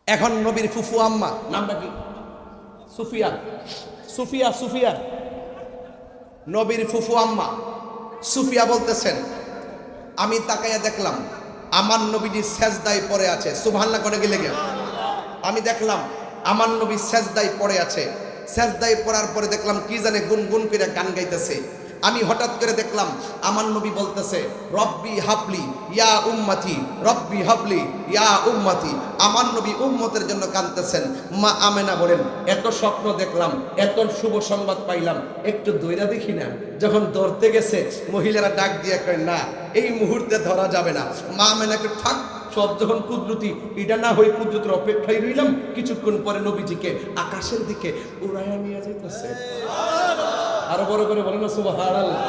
এখন নবীর ফুফু আম্মা নামটা কি? সুফিয়া। সুফিয়া সুফিয়া নবীর ফুফু আম্মা সুফিয়া বলতেছেন, আমি তাকাইয়া দেখলাম আমার নবীজি সেজদায় পড়ে আছে। সুবহানাল্লাহ করে গেলে গে আমি দেখলাম আমার নবী সেজদায় পড়ে আছে। সেজদায় পড়ার পরে দেখলাম কি জানে গুনগুন করে গান গাইতেছে। আমি হঠাৎ করে দেখলাম আমার নবী বলতেছে, রব্বি হাবলি ইয়া উম্মতি, রব্বি হাবলি ইয়া উম্মতি। আমার নবী উম্মতের জন্য কাঁদতেছেন। মা আমেনা বলেন, এত স্বপ্ন দেখলাম, এত শুভ সংবাদ পাইলাম, একটু দইরা দেখি না। যখন ধরতে গেছে মহিলারা ডাক দিয়ে কয়, না এই মুহূর্তে ধরা যাবে না। মা আমেনাকে ঠাক সব যখন কুদরতি এটা না হয়ে কুদরতের অপেক্ষায় রইলাম। কিছুক্ষণ পরে নবীজিকে আকাশের দিকে উড়াইয়া নিয়ে যাইতেছে। আরো বড় করে বলেন না সুবহানাল্লাহ।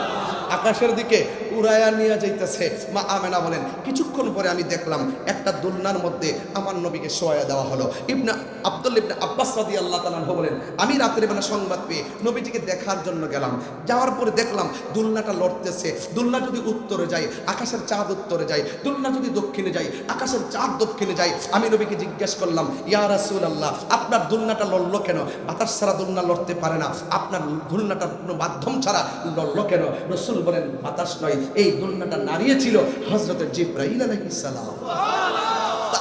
আকাশের দিকে উড়াইয়া নিয়ে যাইতেছে। মা আমেনা বলেন, কিছুক্ষণ পরে আমি দেখলাম একটা দোলনার মধ্যে আমার নবীকে শোয়া দেওয়া হলো। ইবনে আব্দুল্লাহ ইবনে আব্বাস রাদিয়াল্লাহু তাআলা আনহু বলেন, আমি রাতের বেলা সংবাদ পেয়ে নবীজিকে দেখার জন্য গেলাম। যাওয়ার পরে দেখলাম দোলনাটা লড়তেছে। দোলনা যদি উত্তরে যায় আকাশের চাঁদ উত্তরে যায়, দোলনা যদি দক্ষিণে যায় আকাশের চাঁদ দক্ষিণে যায়। আমি নবীকে জিজ্ঞেস করলাম, ইয়া রাসূলুল্লাহ, আপনার দোলনাটা লড়লো কেন? বাতাস ছাড়া দোলনা লড়তে পারে না, আপনার দোলনাটার কোনো মাধ্যম ছাড়া লড়লো কেন? রাসূল বলেন, বাতাস নয়, এই দোলনাটা নাড়িয়েছিল হযরত জিবরাইল আলাইহিস সালাম।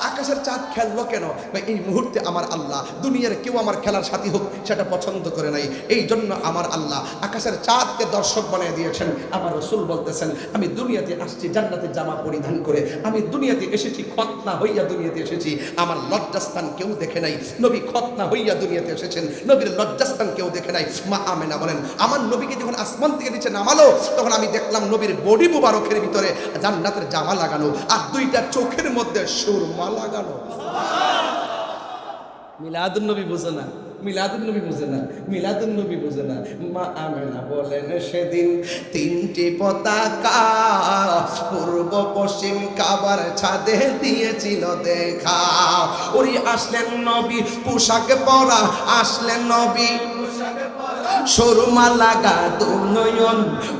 আকাশের চাঁদ খেললো কেন? এই মুহূর্তে আমার আল্লাহ দুনিয়ার কেউ আমার খেলার সাথী হোক সেটা পছন্দ করে নাই। এই জন্য আমার আল্লাহ আকাশের চাঁদকে দর্শক বানিয়ে দিয়েছেন। আমার রাসূল বলতেছেন, আমি দুনিয়াতে আসছি জান্নাতের জামা পরিধান করে, আমি দুনিয়াতে এসেছি খতনা হইয়া দুনিয়াতে এসেছি। আমার লজ্জাস্থান কেউ দেখে নাই। নবী খতনা হইয়া দুনিয়াতে এসেছেন, নবীর লজ্জাস্থান কেউ দেখে নাই। মা আমেনা বলেন, আমার নবীকে যখন আসমান থেকে নিচে নামালো তখন আমি দেখলাম নবীর বডি মুবারকের ভিতরে জান্নাতের জামা লাগানো আর দুইটা চোখের মধ্যে সুরমা লাগানো। মিলাদুন নবী বুঝে না, মিলাদুন নবী বুঝে না, মিলাদুন নবী বুঝে না। মা আমেনা বলেন, সেদিন তিনটি পতাকা পূর্ব পশ্চিম কাবার ছাদে দিয়েছিল দেখা। ওই আসলেন নবী পোশাক পরা, আসলেন নবী সুরমা লাগা দুনয়ন,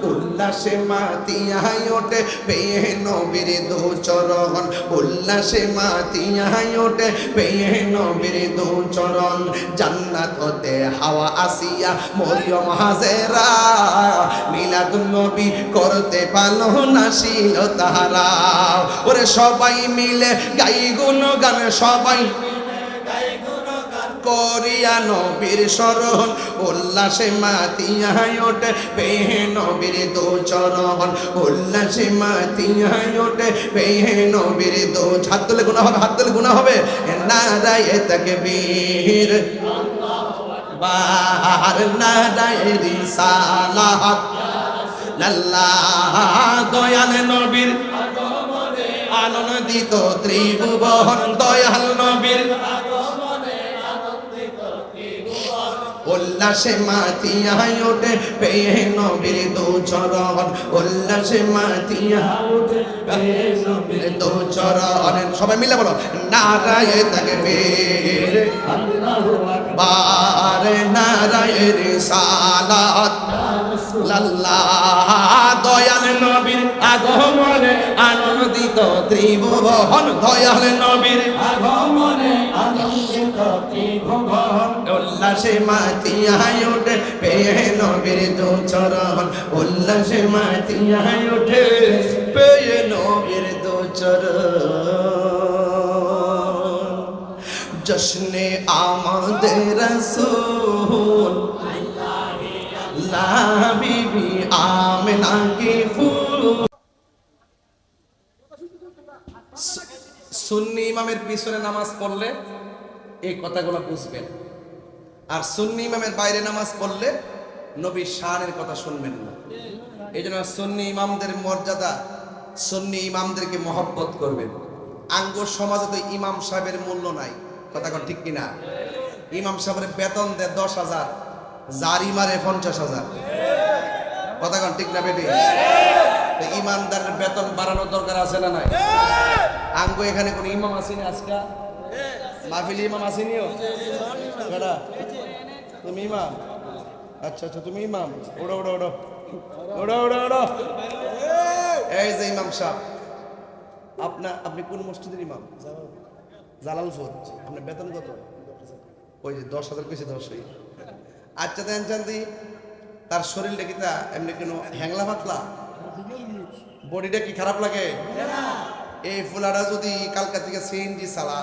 উল্লাসে মাতিয়ায় ওঠে পেয়ে নবীর দু চরণ, উল্লাসে মাতিয়ায় ওঠে পেয়ে নবীর দু চরণ। জান্নাত হতে হাওয়া আসিয়া মরিয়ম হাজেরা, মিলাদুন নবী করতে পারলো না ছিল তাহারা। ওরে সবাই মিলে গাই গুণগান, সবাই করিয়া নবীর শরণ, উল্লাসে মাতিয়ায় ওঠে পেয়ে নবীর দু চরণ, উল্লাসে মাতিয়ায় ওঠে পেয়ে নবীর দু। হাত তুলে গুনাহ হবে, হাত তুলে গুনাহ হবে। নারায়ে তাকবীর বার, নারায়ে রিসালাত, আল্লাহ দয়াল নবীর আনন্দিত ত্রিভুবন, দয়াল নবীর উল্লাসে মাতিয়ায় ওঠে পেয়ে নবীর দু চরণ, উল্লাসে মাতিয়ায় ওঠে পেয়ে নবীর দু চরণ। সবাই মিলে বলো, নারায়ে তাকবীর আল্লাহু আকবার, নারায়ে রিসালাত, আল্লাহ দয়াল নবীর আগমনে আনন্দিত ত্রিভুবন, দয়াল নবীর আগমনে আনন্দিত ত্রিভুবন। উল্লাসে মাতিয়ায় ওঠে পেয়ে নবীর দু চরণ, উল্লাসে মাতিয়ায় ওঠে পেয়ে নবীর দু চরণ। জশ্নে আমাদের রাসূল বিবি আমেনা কি ফুল। সুন্নি ইমামের পিছনে নামাজ পড়লে এই কথাগুলো বুঝবেন, আর সুন্নি ইমামের বাইরে নামাজ পড়লে নবীর শানের কথা শুনবেন না। এই জন্য সুন্নি ইমামদের মর্যাদা, সুন্নি ইমামদেরকে মহব্বত করবেন। আঙ্গ সমাজে তো ইমাম সাহেবের মূল্য নাই, কথা কন ঠিক কিনা? ইমাম সাহেবের বেতন দেয় 10,000, জারি মারে 50,000, কথা কন ঠিক না বেটি? ইমানদারের বেতন বাড়ানোর দরকার আছে না নাই? আঙ্গ এখানে কোন ইমাম আসেনি আজকে? মাহফিল ইমাম আসেনিও? তুমি ইমাম? আচ্ছা আচ্ছা, তুমি ইমাম। ওড়ো ওড়ো ওড়ো ওড়ো ওড়ো ওড়ো। এই যে ইমাম সাহেব, আপনি কোন মসজিদের ইমাম? জালালপুর। আপনার বেতন কত? ওই যে 10,000 কেছি 10। আচ্ছা দেন চান্দি, তার শরীরটা কি তা এমনি কেন হ্যাংলা পাতলা? বডিটা কি খারাপ লাগে? এই ফুলাটা যদি কালকা থেকে সিএনজি চালা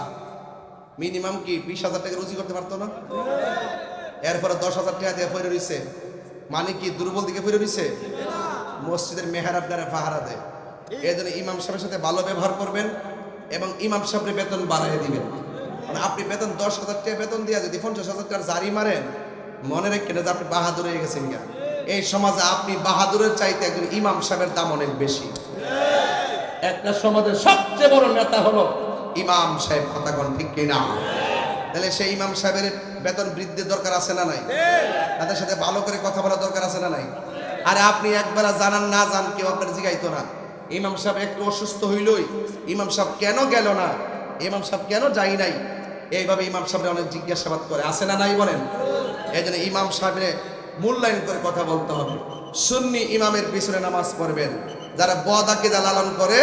মিনিমাম কি 20,000 টাকা রুজি করতে পারতো না? এরপরে 10,000 টাকা দিয়ে ফিরে রইছে, মানে কি দুর্বল দিকে ফিরে রইছে? মসজিদের মেহরাব দ্বারা পাহারা দেয়। এই জন্য ইমাম সাহেবের সাথে ভালো ব্যবহার করবেন এবং ইমাম সাহেবের বেতন বাড়াই দিবেন। মানে আপনি বেতন 10,000 টাকা বেতন দিয়ে যদি 50,000 টাকার জারি মারেন, মনে রাখেন যে আপনি বাহাদুর হয়ে গেছেন। এই সমাজে আপনি বাহাদুরের চাইতে একজন ইমাম সাহেবের দাম অনেক বেশি। একটা সমাজের সবচেয়ে বড় নেতা হলো ইমাম সাহেব, কথাগণ ঠিক কিনা? তাহলে সেই ইমাম সাহেবের বেতন বৃদ্ধির দরকার আছে না নাই? তাদের সাথে ভালো করে কথা বলা দরকার আছে না নাই? আরে আপনি একবার জানান না জান কেউ আপনার জিগাইতো না। ইমাম সাহেব একটু অসুস্থ হইলই ইমাম সাহেব কেন গেল না, ইমাম সাহেব কেন যাই নাই, এইভাবে ইমাম সাহেব অনেক জিজ্ঞাসাবাদ করে, আছে না নাই বলেন? এই জন্য ইমাম সাহেবের মূল্যায়ন করে কথা বলতে হবে। সুন্নি ইমামের পিছনে নামাজ পড়বেন। যারা বদ আকীদা লালন করে,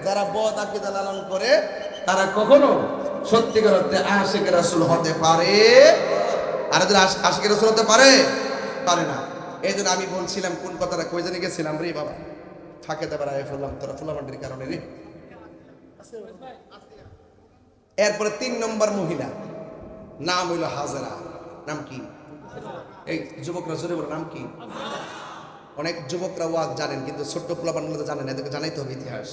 যারা বদ আকীদা লালন করে তারা কখনো সত্যিকার অর্থে আশিক রাসূল হতে পারে, আর যারা আশিক রাসূল হতে পারে পারে না। এই জন্য আমি বলছিলাম কোন কথাটা কই জানি গেছিলাম রে বাবা, ফাঁকে দেবার আয় ফেললাম তোরা ফুলামান্ডির কারণে রে। এরপরে 3 নম্বর মহিলা, নাম হইল হাজেরা। নাম কি? এই যুবকরা জোরে বলো, নাম কি? অনেক যুবকরা ওয়াজ জানেন কিন্তু ছোট্ট পোলাপানগুলো তো জানেন, এদেরকে জানাইতে হবে ইতিহাস।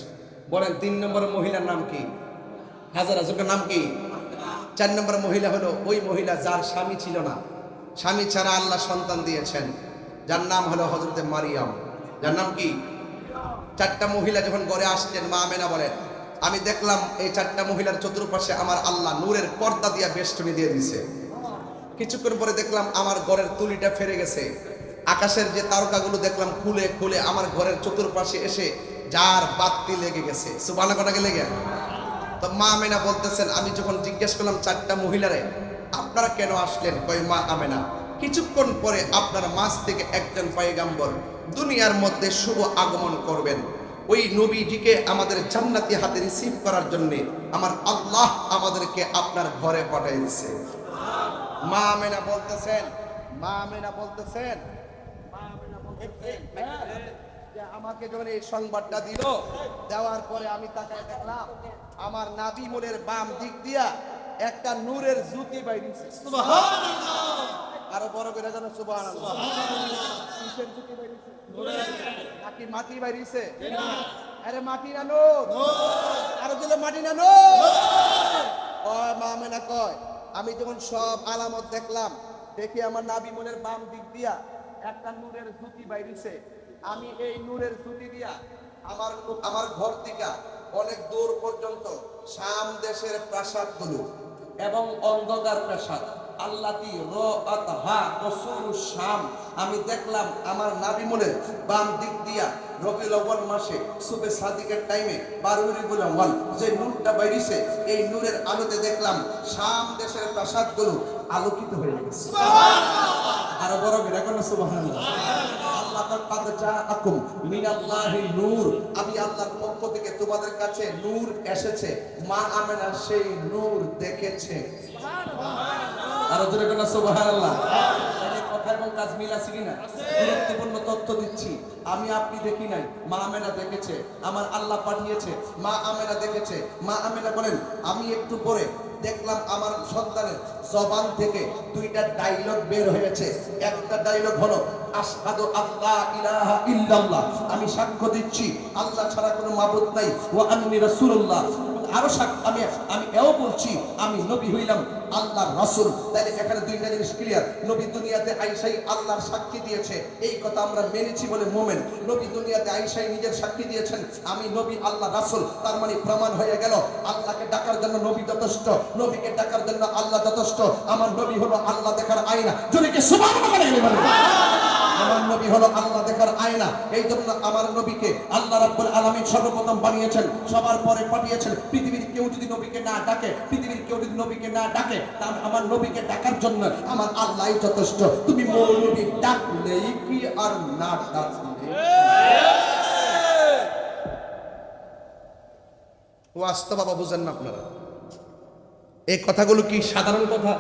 বলেন 3 নম্বর মহিলার নাম কি? হাজেরা। যুবকের নাম কি? 4 নম্বর মহিলা হলো ওই মহিলা যার স্বামী ছিল না, স্বামী ছাড়া আল্লাহ সন্তান দিয়েছেন, যার নাম হলো হযরতে মারিয়াম। যার নাম কি? 4টা মহিলা যখন ঘরে আসলেন, মা আমেনা বলেন আমি দেখলাম এই 4টা মহিলার চতুর্পাশে আমার আল্লাহ নূরের পর্দা দিয়া বেষ্টনী দিয়ে দিয়েছে। কিছুক্ষণ পরে দেখলাম আমার ঘরের তুলিটা ফেরে গেছে, আকাশের যে তারকাগুলো দেখলাম খুলে খুলে আমার ঘরের চতুর্পাশে এসে যার বাতি লেগে গেছে। সুবহানাল্লাহ লেগে। তো মা আমেনা বলতেছেন আমি যখন জিজ্ঞেস করলাম 4টা মহিলারে আপনারা কেন আসলেন, কয় মা আমেনা কিছুক্ষণ পরে আপনার মাঝ থেকে একজন পয়গম্বর দুনিয়ার মধ্যে শুভ আগমন করবেন, ওই নবীজিকে আমাদের জান্নাতি হাতে রিসিভ করার জন্য আমার আল্লাহ আমাদেরকে আপনার ঘরে পাঠিয়েছে। মা আমেনা বলতেছেন, মা আমেনা বলতেছেন যে আমাকে যখন এই সংবাদটা দিল, দেওয়ার পরে আমি তাকায় দেখলাম আমার নাভি মোড়ের বাম দিক দিয়া একটা নূরের জ্যোতি বাইরেছে। সুবহানাল্লাহ। আরো বড় করে জানো সুবহানাল্লাহ। কিসের জ্যোতি বাইরেছে? নূরের। নাকি মাটি বাইরেছে? না। আরে মাটি না নূর? আরো দিলে মাটি না নূর? ওই মা আমেনা কয় আমি যখন সব আলামত দেখলাম, দেখি আমার নাভি মোড়ের বাম দিক দিয়া একটা নূরের জ্যোতি বাইরেছে। আমি এই নূরের জ্যোতি দিয়া আমার ঘর থেকে অনেক দূর পর্যন্ত শাম দেশের প্রাসাদগুলো এবং অন্ধকার প্রাসাদ আল্লাতি রাআতহা রাসূলুশ শাম আমি দেখলাম আমার নাভি মোড়ের বাম দিক দিয়া রবিউল আউয়াল মাসে সুবে সাদিকের টাইমে 12 রবিউল আউয়াল যে নূরটা বাইরেছে, এই নূরের আলোতে দেখলাম শাম দেশের প্রাসাদগুলো আলোকিত হয়ে গেছে। সুবহানাল্লাহ। আর বড় করে কোন সুবহানাল্লাহ। আমি আল্লাহর পক্ষ থেকে তোমাদের কাছে নূর এসেছে, মা আমেনা সেই নূর দেখেছে। আর জোরে কোন সুবহানাল্লাহ। এই কথা এবং কাজ মিল আছে কিনা? গুরুত্বপূর্ণ তথ্য দিচ্ছি। আমি আপনি দেখি নাই, মা আমেনা দেখেছে, আমার আল্লাহ পাঠিয়েছে, মা আমেনা দেখেছে। মা আমেনা বলেন আমি একটু পরে দেখলাম আমার সন্তানের জবান থেকে 2টা ডায়লগ বের হয়েছে। একটা ডায়লগ হলো আশহাদু আল্লা ইলাহা ইল্লাল্লাহ, আমি সাক্ষ্য দিচ্ছি আল্লাহ ছাড়া কোনো মাবুদ নাই, ওয়া আন্নী রাসূলুল্লাহ, আরো আমি এও বলছি আমি নবী হইলাম আল্লাহর রাসূল। তাইলে এখানে 2টা জিনিস ক্লিয়ার। নবী দুনিয়াতে আইসাই আল্লাহর সাক্ষী দিয়েছে, এই কথা আমরা মেনেছি বলে মুমিন। নবী দুনিয়াতে আইসাই নিজের সাক্ষী দিয়েছেন আমি নবী আল্লাহর রাসূল, তার মানে প্রমাণ হয়ে গেল আল্লাহকে ডাকার জন্য নবী যথেষ্ট, নবীকে ডাকার জন্য আল্লাহ যথেষ্ট। আমার নবী হলো আল্লাহ দেখার আয়না। যদি কে সুবহানাল্লাহ বলেন, আমার নবী হলো আল্লাহ দেখার আয়না। এই জন্য আমার নবীকে আল্লাহ রাব্বুল আলামিন সর্বপ্রথম বানিয়েছেন, সবার পরে পাঠিয়েছেন। পৃথিবীর কেউ যদি নবীকে না ডাকে, পৃথিবীর কেউ যদি নবীকে না ডাকে, তাহলে আমার নবীকে ডাকার জন্য আমার আল্লাহই যথেষ্ট। তুমি মৌলবী ডাকলেই কি আর না ডাকলে ওয়াস্ত বাবা বুঝেন না আপনারা? এই কথাগুলো কি সাধারণ কথা?